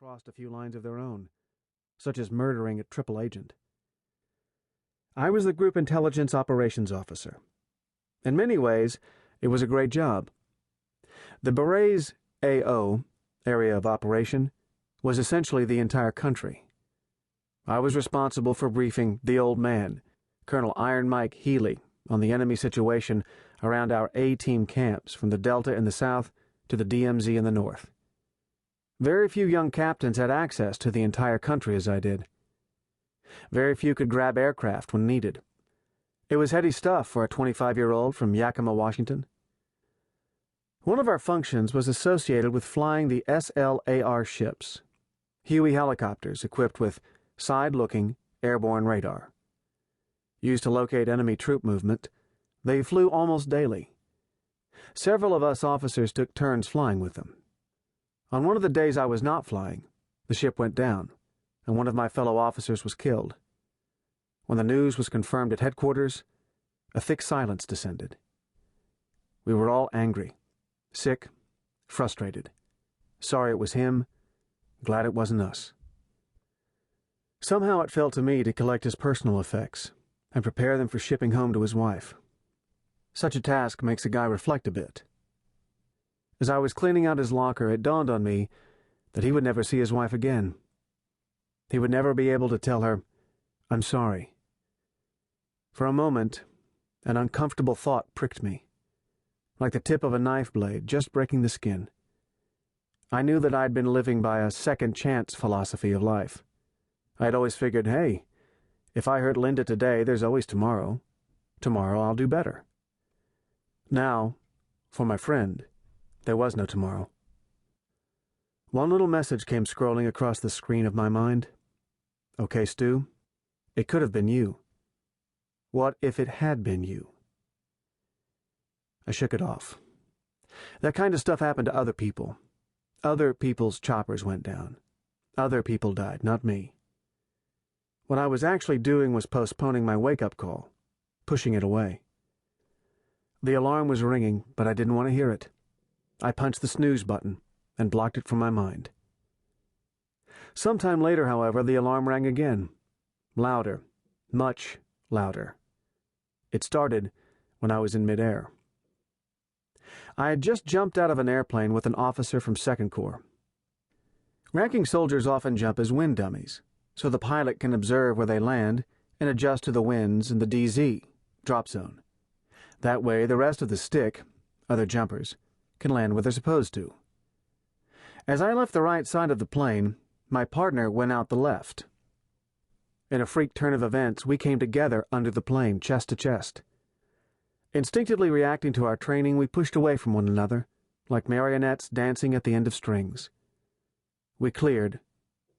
crossed a few lines of their own, such as murdering a triple agent. I was the Group Intelligence Operations Officer. In many ways, it was a great job. The Beret's AO, Area of Operation, was essentially the entire country. I was responsible for briefing the old man, Colonel Iron Mike Healy, on the enemy situation around our A-team camps from the Delta in the south to the DMZ in the north. Very few young captains had access to the entire country as I did. Very few could grab aircraft when needed. It was heady stuff for a 25-year-old from Yakima, Washington. One of our functions was associated with flying the SLAR ships, Huey helicopters equipped with side-looking airborne radar. Used to locate enemy troop movement, they flew almost daily. Several of us officers took turns flying with them. On one of the days I was not flying, the ship went down, and one of my fellow officers was killed. When the news was confirmed at headquarters, a thick silence descended. We were all angry, sick, frustrated, sorry it was him, glad it wasn't us. Somehow it fell to me to collect his personal effects and prepare them for shipping home to his wife. Such a task makes a guy reflect a bit. As I was cleaning out his locker, it dawned on me that he would never see his wife again. He would never be able to tell her, "I'm sorry." For a moment, an uncomfortable thought pricked me, like the tip of a knife blade just breaking the skin. I knew that I'd been living by a second-chance philosophy of life. I had always figured, hey, if I hurt Linda today, there's always tomorrow. Tomorrow I'll do better. Now, for my friend, there was no tomorrow. One little message came scrolling across the screen of my mind. Okay, Stu, it could have been you. What if it had been you? I shook it off. That kind of stuff happened to other people. Other people's choppers went down. Other people died, not me. What I was actually doing was postponing my wake-up call, pushing it away. The alarm was ringing, but I didn't want to hear it. I punched the snooze button and blocked it from my mind. Sometime later, however, the alarm rang again. Louder, much louder. It started when I was in midair. I had just jumped out of an airplane with an officer from 2nd Corps. Ranking soldiers often jump as wind dummies, so the pilot can observe where they land and adjust to the winds in the DZ, drop zone. That way, the rest of the stick, other jumpers, can land where they're supposed to. As I left the right side of the plane, my partner went out the left. In a freak turn of events, we came together under the plane, chest to chest. Instinctively reacting to our training, we pushed away from one another, like marionettes dancing at the end of strings. We cleared,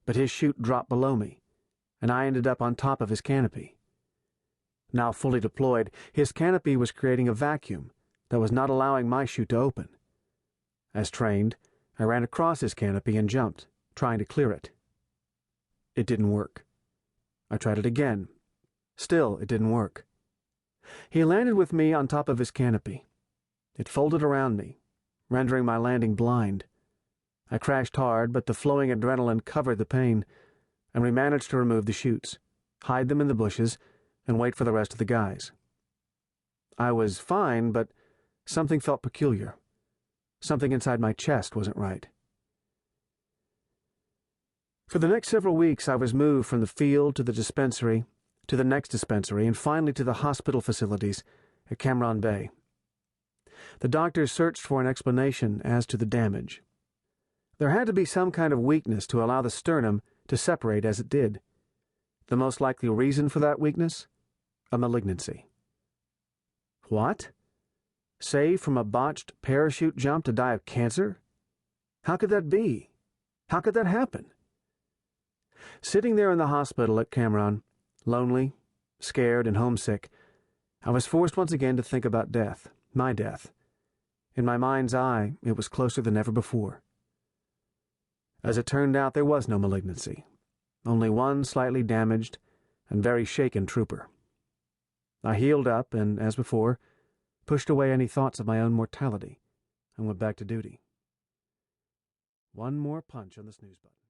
but his chute dropped below me, and I ended up on top of his canopy. Now fully deployed, his canopy was creating a vacuum that was not allowing my chute to open. As trained, I ran across his canopy and jumped, trying to clear it. It didn't work. I tried it again. Still, it didn't work. He landed with me on top of his canopy. It folded around me, rendering my landing blind. I crashed hard, but the flowing adrenaline covered the pain, and we managed to remove the chutes, hide them in the bushes, and wait for the rest of the guys. I was fine, but something felt peculiar. Something inside my chest wasn't right. For the next several weeks, I was moved from the field to the dispensary, to the next dispensary, and finally to the hospital facilities at Cameron Bay. The doctors searched for an explanation as to the damage. There had to be some kind of weakness to allow the sternum to separate as it did. The most likely reason for that weakness? A malignancy. What? Saved from a botched parachute jump to die of cancer? How could that be? How could that happen? Sitting there in the hospital at Cameron, lonely, scared, and homesick, I was forced once again to think about death, my death. In my mind's eye, it was closer than ever before. As it turned out, there was no malignancy, only one slightly damaged and very shaken trooper. I healed up and, as before, pushed away any thoughts of my own mortality and went back to duty. One more punch on the snooze button.